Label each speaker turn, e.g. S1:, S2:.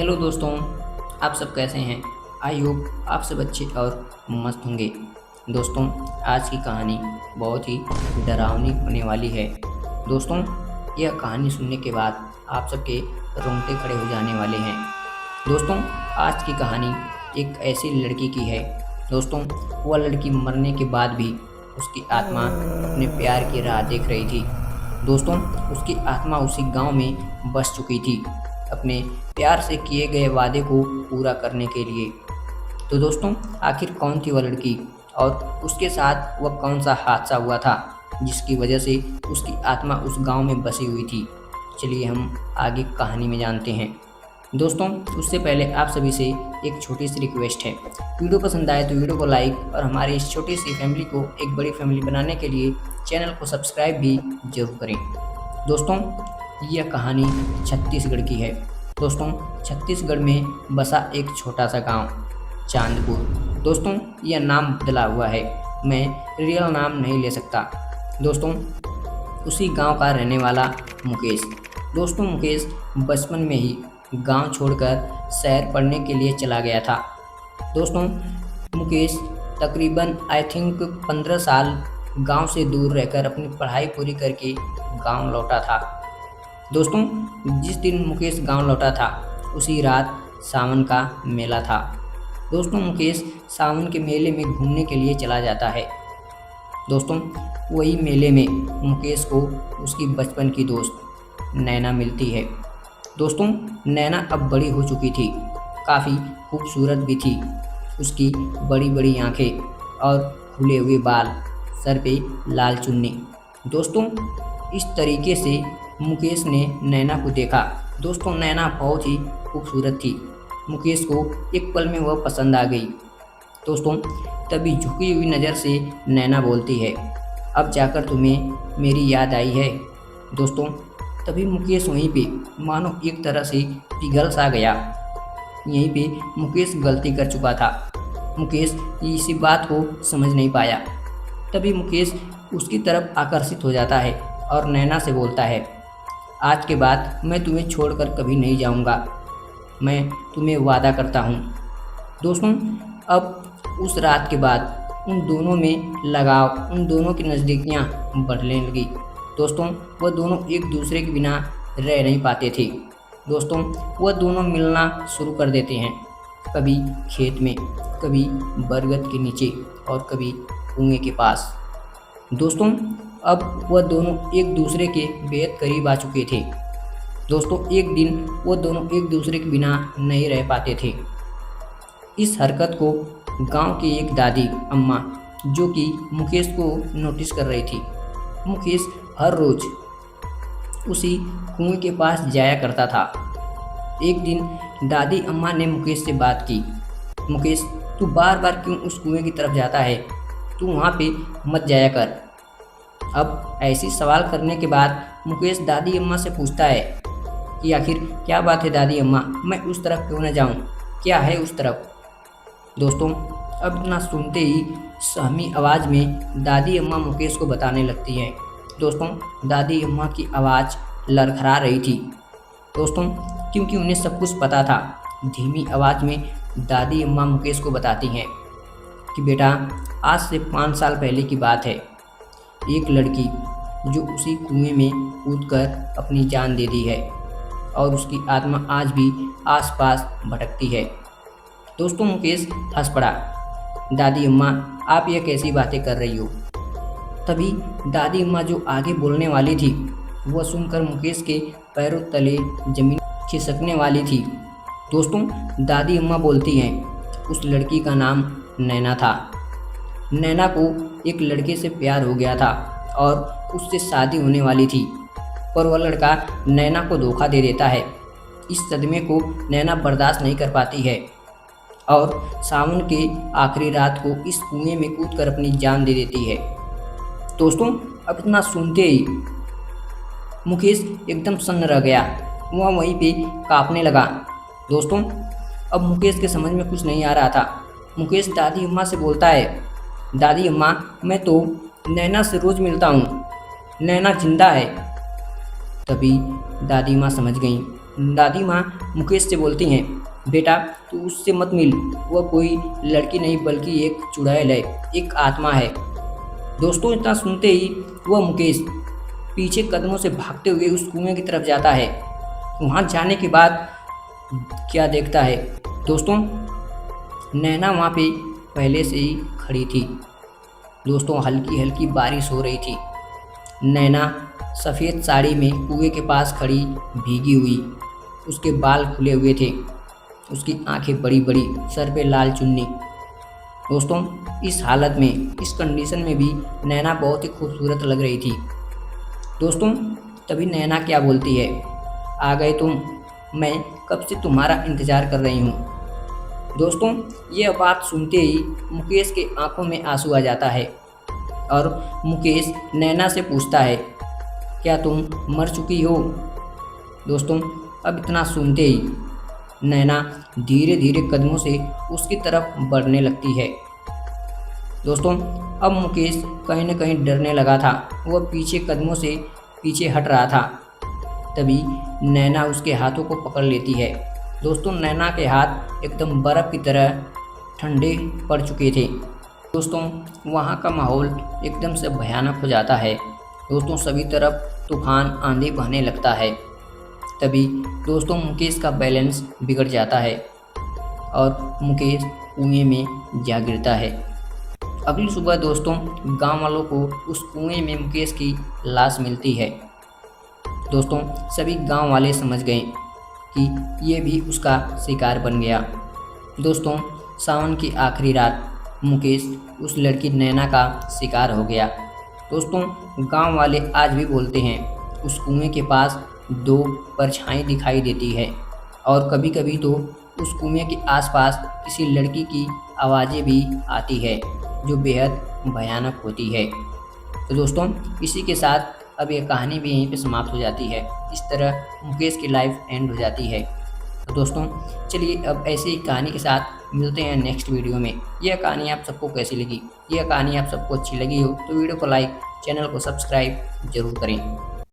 S1: Hello दोस्तों, आप सब कैसे हैं? आई होप आप सब अच्छे और मस्त होंगे। दोस्तों, आज की कहानी बहुत ही डरावनी होने वाली है। दोस्तों, यह कहानी सुनने के बाद आप सबके रोंगटे खड़े हो जाने वाले हैं। दोस्तों, आज की कहानी एक ऐसी लड़की की है। दोस्तों, वह लड़की मरने के बाद भी उसकी आत्मा अपने प्यार की राह देख रही थी। दोस्तों, उसकी आत्मा उसी गांव में बस चुकी थी, अपने प्यार से किए गए वादे को पूरा करने के लिए। तो दोस्तों, आखिर कौन थी वह लड़की और उसके साथ वह कौन सा हादसा हुआ था जिसकी वजह से उसकी आत्मा उस गांव में बसी हुई थी? चलिए हम आगे कहानी में जानते हैं। दोस्तों, उससे पहले आप सभी से एक छोटी सी रिक्वेस्ट है। वीडियो पसंद आए तो वीडियो को लाइक और हमारी इस छोटी सी फैमिली को एक बड़ी फैमिली बनाने के लिए चैनल को सब्सक्राइब भी जरूर करें। दोस्तों, यह कहानी छत्तीसगढ़ की है। दोस्तों, छत्तीसगढ़ में बसा एक छोटा सा गांव चांदपुर। दोस्तों, यह नाम बदला हुआ है, मैं रियल नाम नहीं ले सकता। दोस्तों, उसी गांव का रहने वाला मुकेश। दोस्तों, मुकेश बचपन में ही गांव छोड़कर शहर पढ़ने के लिए चला गया था। दोस्तों, मुकेश तकरीबन आई थिंक 15 साल गांव से दूर रहकर अपनी पढ़ाई पूरी करके गांव लौटा था। दोस्तों, जिस दिन मुकेश गांव लौटा था उसी रात सावन का मेला था। दोस्तों, मुकेश सावन के मेले में घूमने के लिए चला जाता है। दोस्तों, वही मेले में मुकेश को उसकी बचपन की दोस्त नैना मिलती है। दोस्तों, नैना अब बड़ी हो चुकी थी, काफ़ी खूबसूरत भी थी। उसकी बड़ी बड़ी आंखें और खुले हुए बाल, सर पे लाल चुन्नी। दोस्तों, इस तरीके से मुकेश ने नैना को देखा। दोस्तों, नैना बहुत ही खूबसूरत थी। मुकेश को एक पल में वह पसंद आ गई। दोस्तों, तभी झुकी हुई नज़र से नैना बोलती है, अब जाकर तुम्हें मेरी याद आई है? दोस्तों, तभी मुकेश वहीं पे मानो एक तरह से पिघल सा गया। यहीं पे मुकेश गलती कर चुका था। मुकेश इसी बात को समझ नहीं पाया। तभी मुकेश उसकी तरफ आकर्षित हो जाता है और नैना से बोलता है, आज के बाद मैं तुम्हें छोड़कर कभी नहीं जाऊंगा, मैं तुम्हें वादा करता हूँ। दोस्तों, अब उस रात के बाद उन दोनों में लगाव, उन दोनों की नज़दीकियाँ बढ़ने लगी। दोस्तों, वह दोनों एक दूसरे के बिना रह नहीं पाते थे। दोस्तों, वह दोनों मिलना शुरू कर देते हैं, कभी खेत में, कभी बरगद के नीचे और कभी कुएं के पास। दोस्तों, अब वह दोनों एक दूसरे के बेहद करीब आ चुके थे। दोस्तों, एक दिन वो दोनों एक दूसरे के बिना नहीं रह पाते थे। इस हरकत को गांव की एक दादी अम्मा जो कि मुकेश को नोटिस कर रही थी। मुकेश हर रोज उसी कुएं के पास जाया करता था। एक दिन दादी अम्मा ने मुकेश से बात की, मुकेश, तू बार बार क्यों उस कुएं की तरफ जाता है? तू वहाँ पे मत जाया कर। अब ऐसी सवाल करने के बाद मुकेश दादी अम्मा से पूछता है कि आखिर क्या बात है दादी अम्मा, मैं उस तरफ क्यों न जाऊं? क्या है उस तरफ? दोस्तों, अब इतना सुनते ही सहमी आवाज़ में दादी अम्मा मुकेश को बताने लगती हैं। दोस्तों, दादी अम्मा की आवाज़ लड़खड़ा रही थी। दोस्तों, क्योंकि उन्हें सब कुछ पता था। धीमी आवाज़ में दादी अम्मा मुकेश को बताती हैं कि बेटा, आज से 5 साल पहले की बात है। एक लड़की जो उसी कुएं में कूदकर अपनी जान दे दी है और उसकी आत्मा आज भी आसपास भटकती है। दोस्तों, मुकेश हंस पड़ा। दादी अम्मा, आप यह कैसी बातें कर रही हो? तभी दादी अम्मा जो आगे बोलने वाली थी वह सुनकर मुकेश के पैरों तले जमीन खिसकने वाली थी। दोस्तों, दादी अम्मा बोलती हैं, उस लड़की का नाम नैना था। नैना को एक लड़के से प्यार हो गया था और उससे शादी होने वाली थी, पर वह लड़का नैना को धोखा दे देता है। इस सदमे को नैना बर्दाश्त नहीं कर पाती है और सावन के आखिरी रात को इस कुएं में कूदकर अपनी जान दे देती है। दोस्तों, अब इतना सुनते ही मुकेश एकदम सन्न रह गया। वह वहीं पे कांपने लगा। दोस्तों, अब मुकेश के समझ में कुछ नहीं आ रहा था। मुकेश दादी अम्मा से बोलता है, दादी अम्मा, मैं तो नैना से रोज़ मिलता हूँ, नैना जिंदा है। तभी दादी माँ समझ गईं दादी माँ मुकेश से बोलती हैं, बेटा तू उससे मत मिल, वह कोई लड़की नहीं बल्कि एक चुड़ैल है, एक आत्मा है। दोस्तों इतना सुनते ही वह मुकेश पीछे कदमों से भागते हुए उस कुएं की तरफ जाता है। वहाँ जाने के बाद क्या देखता है दोस्तों, नैना वहाँ पे पहले से ही खड़ी थी। दोस्तों हल्की हल्की बारिश हो रही थी। नैना सफ़ेद साड़ी में कुएं के पास खड़ी भीगी हुई, उसके बाल खुले हुए थे, उसकी आंखें बड़ी बड़ी, सर पे लाल चुन्नी। दोस्तों इस हालत में, इस कंडीशन में भी नैना बहुत ही खूबसूरत लग रही थी। दोस्तों तभी नैना क्या बोलती है, आ गए तुम, मैं कब से तुम्हारा इंतज़ार कर रही हूँ। दोस्तों यह बात सुनते ही मुकेश के आंखों में आंसू आ जाता है और मुकेश नैना से पूछता है, क्या तुम मर चुकी हो। दोस्तों अब इतना सुनते ही नैना धीरे धीरे कदमों से उसकी तरफ बढ़ने लगती है। दोस्तों अब मुकेश कहीं न कहीं डरने लगा था, वह पीछे कदमों से पीछे हट रहा था। तभी नैना उसके हाथों को पकड़ लेती है। दोस्तों नैना के हाथ एकदम बर्फ़ की तरह ठंडे पड़ चुके थे। दोस्तों वहाँ का माहौल एकदम से भयानक हो जाता है। दोस्तों सभी तरफ तूफान आंधी बहने लगता है। तभी दोस्तों मुकेश का बैलेंस बिगड़ जाता है और मुकेश कुएं में जा गिरता है। अगली सुबह दोस्तों गांव वालों को उस कुएं में मुकेश की लाश मिलती है। दोस्तों सभी गांव वाले समझ गए कि ये भी उसका शिकार बन गया। दोस्तों सावन की आखिरी रात मुकेश उस लड़की नैना का शिकार हो गया। दोस्तों गांव वाले आज भी बोलते हैं उस कुएं के पास दो परछाई दिखाई देती है और कभी कभी तो उस कुएं के आसपास किसी लड़की की आवाज़ें भी आती है जो बेहद भयानक होती है। तो दोस्तों इसी के साथ अब यह कहानी भी यहीं पे समाप्त हो जाती है। इस तरह मुकेश की लाइफ एंड हो जाती है। तो दोस्तों चलिए अब ऐसे ही कहानी के साथ मिलते हैं नेक्स्ट वीडियो में। यह कहानी आप सबको कैसी लगी, यह कहानी आप सबको अच्छी लगी हो तो वीडियो को लाइक, चैनल को सब्सक्राइब जरूर करें।